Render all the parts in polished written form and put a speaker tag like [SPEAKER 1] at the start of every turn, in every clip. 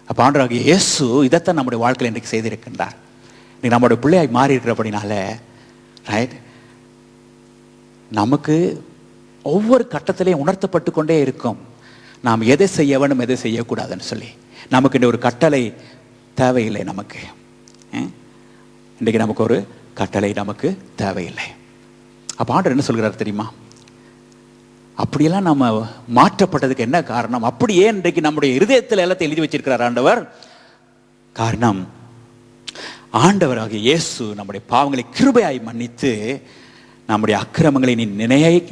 [SPEAKER 1] அப்போ ஆண்டவராகிய இயேசு இதைத்தான் நம்முடைய வாழ்க்கையில் இன்றைக்கு செய்திருக்கின்றார். இன்னைக்கு நம்மளுடைய பிள்ளையாய் மாறி இருக்கிறபடினால ரைட், நமக்கு ஒவ்வொரு கட்டத்திலையும் உணர்த்தப்பட்டு கொண்டே இருக்கும் நாம் எதை செய்ய வேண்டும் எதை செய்யக்கூடாதுன்னு சொல்லி. நமக்கு இந்த ஒரு கட்டளை தேவையில்லை. நமக்கு இன்றைக்கு நமக்கு ஒரு கட்டளை நமக்கு தேவையில்லை. அப்போ ஆண்டவர் என்ன சொல்கிறார் தெரியுமா? அப்படியெல்லாம் நம்ம மாற்றப்பட்டதுக்கு என்ன காரணம்? அப்படியே இன்றைக்கு நம்முடைய இருதயத்தில் எல்லாத்தையும் எழுதி வச்சிருக்கிறார் ஆண்டவர். காரணம், ஆண்டவராகிய இயேசு நம்முடைய பாவங்களை கிருபையாய் மன்னித்து நம்முடைய அக்கிரமங்களை நீ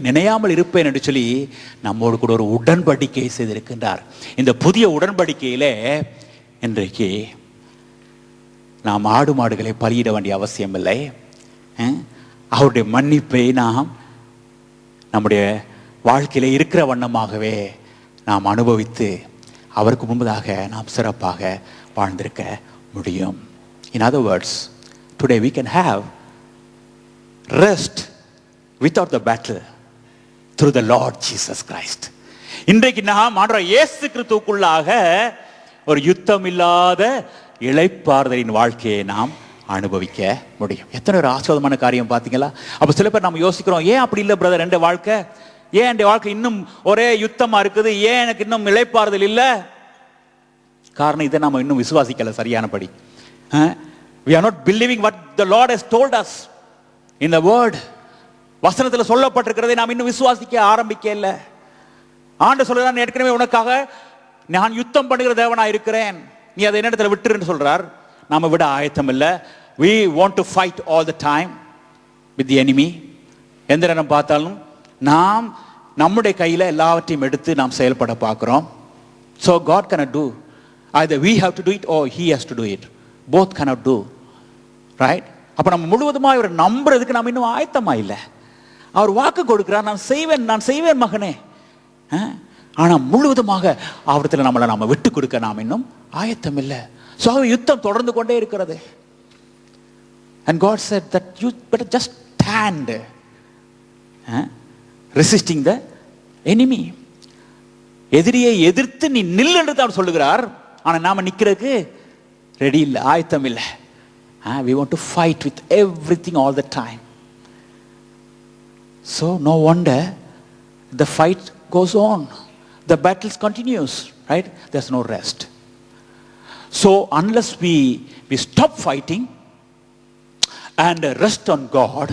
[SPEAKER 1] நினையாமல் இருப்பேன் என்று சொல்லி நம்மோடு கூட ஒரு உடன்படிக்கையை செய்திருக்கின்றார். இந்த புதிய உடன்படிக்கையிலே இன்றைக்கு நாம் ஆடு மாடுகளை பலியிட வேண்டிய அவசியம் இல்லை. அவருடைய மன்னிப்பை நாம் நம்முடைய வாழ்க்கையில இருக்கிற வண்ணமாகவே நாம் அனுபவித்து அவருக்கு முன்பதாக நாம் சிறப்பாக வாழ்ந்திருக்க முடியும். In other words, today we can have rest without the battle through the Lord Jesus Christ. இன்றைக்கு நாம் ஆண்டவர் இயேசு கிறிஸ்துவுக்குள்ளாக ஒரு யுத்தம் இல்லாத இளைப்பாறுதலின் வாழ்க்கையை நாம் அனுபவிக்க முடியும். எத்தனை ஒரு ஆச்சரியமான காரியம் பார்த்தீங்களா? அப்போ சில பேர் நம்ம யோசிக்கிறோம், ஏன் அப்படி இல்லை பிரதர், ரெண்டு வாழ்க்கை, ஏன் என் வாழ்க்கை இன்னும் ஒரே யுத்தமா இருக்குது, ஏன் எனக்கு இன்னும் இளைப்பாறுதல் இல்லை? காரணம், இதை நம்ம இன்னும் விசுவாசிக்கல சரியானபடி. We are not believing what the Lord has told us in the word. வசனத்தில் சொல்லப்பட்டிருக்கிறதை நாம் இன்னும் விசுவாசிக்க ஆரம்பிக்க இல்லை. ஆண்டவர் சொல்றார், ஏற்கனவே உனக்காக நான் யுத்தம் பண்ணுகிற தேவனாய் இருக்கிறேன், நீ அதை என்னிடத்தில் விட்டுருன்னு சொல்றார். நாம விட ஆயத்தம் இல்லை. We want to fight all the time with the enemy. எந்த நேரம் பார்த்தாலும் நாம் நம்முடைய கையில் எல்லாவற்றையும் எடுத்து நாம் செயல்பட பார்க்கிறோம். So God cannot do. Either we have to do it or he has to do it. Both cannot do. Right? அப்ப நம்ம முழுவதுமாக இவரை நம்புறதுக்கு நாம் இன்னும் ஆயத்தமா இல்லை. அவர் வாக்கு கொடுக்கிறார், நான் செய்வேன் மகனே. ஆனா முழுவதுமாக அவரத்தில் நம்மளை நாம விட்டு கொடுக்க நாம் இன்னும் ஆயத்தம் இல்லை. So யுத்தம் தொடர்ந்து கொண்டே இருக்கிறது. And God said that you better just stand resisting the enemy. எதிரியை எதிர்த்து நீ நில் என்று தான் சொல்லுகிறார். ஆனா நாம நிக்கிறதுக்கு ரெடி இல்லை, ஆயத்தம் இல்லை. We want to fight with everything all the time. So no wonder the fight goes on, the battles continues, right? There's no rest. So unless we stop fighting and rest on God,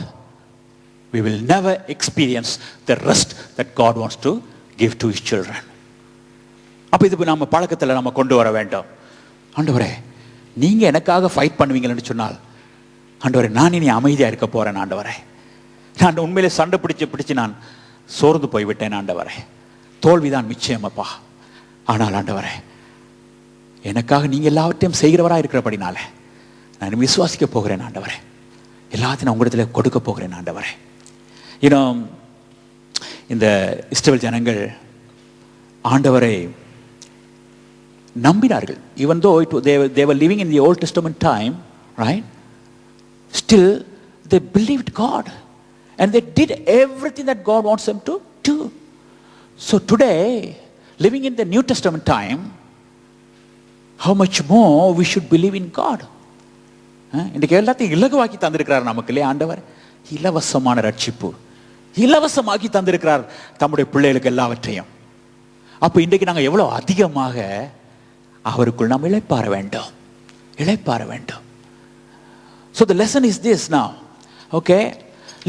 [SPEAKER 1] we will never experience the rest that God wants to give to his children. அப்ப இது நம்ம பழக்கத்தில் நம்ம கொண்டு வர வேண்டும். ஆண்டவரே, நீங்க எனக்காக ஃபைட் பண்ணுவீங்கன்னு சொன்னால், ஆண்டவரே நான் இனி அமைதியா இருக்க போறேன். ஆண்டவரே, நான் உண்மையிலே சண்டை பிடிச்சு நான் சோர்ந்து போய்விட்டேன். ஆண்டவரே, தோல்விதான் நிச்சயமப்பா. ஆனால் ஆண்டவரே, எனக்காக நீங்க எல்லாவற்றையும் செய்கிறவராக இருக்கிறபடினால நான் விசுவாசிக்க போகிறேன். ஆண்டவரே, எல்லாத்தையும் நான் உங்களிடத்துல கொடுக்க போகிறேன். ஆண்டவரே, இந்த இஸ்ரவேல் ஜனங்கள் ஆண்டவரை நம்பினார்கள். even though they were living in the Old Testament time, right? Still they believed God and they did everything that God wants them to do. So today, living in the New Testament time, how much more we should believe in God. இன்றைக்கு எல்லாத்தையும் இலகுவாக்கி தந்திருக்கிறார் நமக்கு இல்லையா ஆண்டவர்? இலவசமான ரட்சிப்பு இலவசமாக்கி தந்திருக்கிறார் தம்முடைய பிள்ளைகளுக்கு எல்லாவற்றையும். அப்போ இன்றைக்கு நாங்கள் எவ்வளோ அதிகமாக அவருக்குள் நாம் இளைப்பாற வேண்டும். So the lesson is this now. Okay,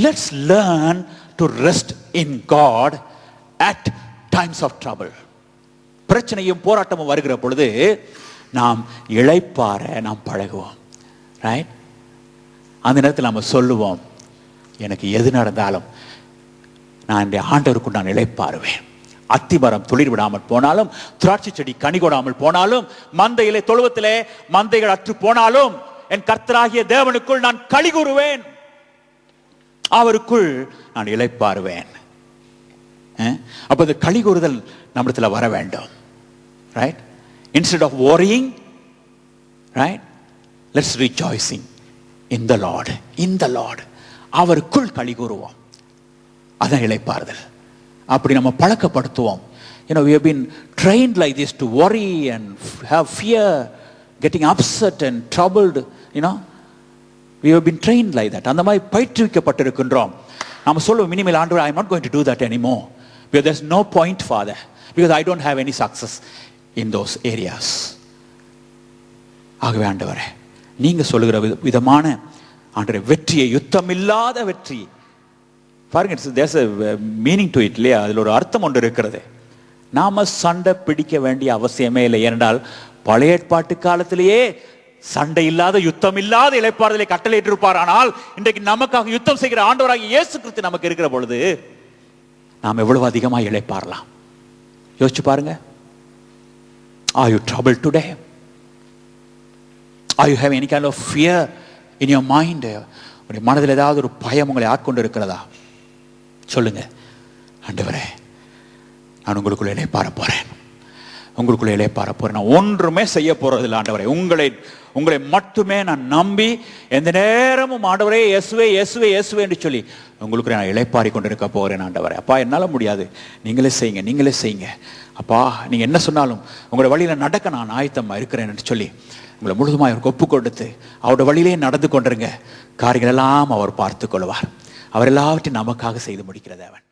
[SPEAKER 1] let's learn to rest in God at times of trouble. பிரச்சனையும் போராட்டமும் வருகிற பொழுது நாம் இளைப்பாற நாம் பழகுவோம். ரைட்? அந்த நேரத்தில் நம்ம சொல்லுவோம், எனக்கு எது நடந்தாலும் நான் இந்த ஆண்டவருக்கு நான் இளைப்பாறுவேன். அத்திமரம் துளிர் விடாமல் போனாலும், திராட்சை செடி கனி கொடாமல் போனாலும், மந்தையிலே தொழுவத்திலே மந்தைகள் அற்று போனாலும், என் கர்த்தராகிய தேவனுக்குள் நான் களி கூறுவேன், அவருக்குள் நான் இளைப்பாறுவேன். அப்ப இந்த களி கூறுதல் நம்மிடத்துல வர வேண்டும். Right? Instead of worrying, right? Let's rejoicing in the Lord. அவருக்குள் களி கூறுவோம். அதான் இளைப்பாறுதல். அப்படி நம்ம பழக்கப்படுத்துவோம். We have been trained like this to worry and have fear, getting upset and troubled, we have been trained like that. அந்த மாதிரி பயிற்றுவிக்கப்பட்டிருக்கின்றோம். நாம சொல்லுவோம், இனிமேல் ஆண்டவரே, I am not going to do that anymore because there's no point, Father, because I don't have any success in those areas. ஆகவே ஆண்டவரே, நீங்க சொல்லுகிற விதமான ஆண்டவரே வெற்றியை, யுத்தமில்லாத வெற்றி பாருங்க, there's a meaning to it இல்லையா? அதில் ஒரு அர்த்தம் ஒன்று இருக்கிறது. நாம சண்டை பிடிக்க வேண்டிய அவசியமே இல்லை. ஏனென்றால் பழைய ஏற்பாட்டு காலத்திலேயே சண்டை இல்லாத, யுத்தம் இல்லாத இளைப்பாறுதலை கட்டளையிட்டிருப்பார். ஆனால் இன்றைக்கு நமக்காக யுத்தம் செய்கிற ஆண்டவராகிய இயேசு கிறிஸ்து நமக்கு இருக்கிற பொழுது நாம் எவ்வளவு அதிகமாக இளைப்பாறலாம். யோசிச்சு பாருங்க. Are you troubled today? Are you having any kind of fear in your mind? உங்களுடைய மனதில் ஏதாவது ஒரு பயம் உங்களை ஆட்கொண்டு இருக்கிறதா? சொல்லுங்க, ஆண்டவரே, நான் உங்களுக்குள்ள இளைப்பாற போறேன், உங்களுக்குள்ள இளைப்பாற போறேன். நான் ஒன்றுமே செய்ய போறதில்லை ஆண்டவரே. உங்களை மட்டுமே நான் நம்பி எந்த நேரமும் ஆண்டவரே இயேசுவே இயேசுவே இயேசுவே என்று சொல்லி உங்களுக்கு நான் இளைப்பாறி கொண்டிருக்க போறேன் ஆண்டவரே. அப்பா, என்னால் முடியாது, நீங்களே செய்யுங்க, நீங்களே செய்யுங்க அப்பா. நீங்க என்ன சொன்னாலும் உங்களோட வழியில நடக்க நான் ஆயத்தமா இருக்கிறேன் என்று சொல்லி உங்களை முழுதுமாய் அவருக்கு ஒப்பு கொடுத்து அவருடைய வழியிலே நடந்து கொண்டிருங்க. காரியங்கள் எல்லாம் அவர் பார்த்து கொள்வார். அவர் எல்லாவற்றையும் நமக்காக செய்து முடிக்கிற தேவன்.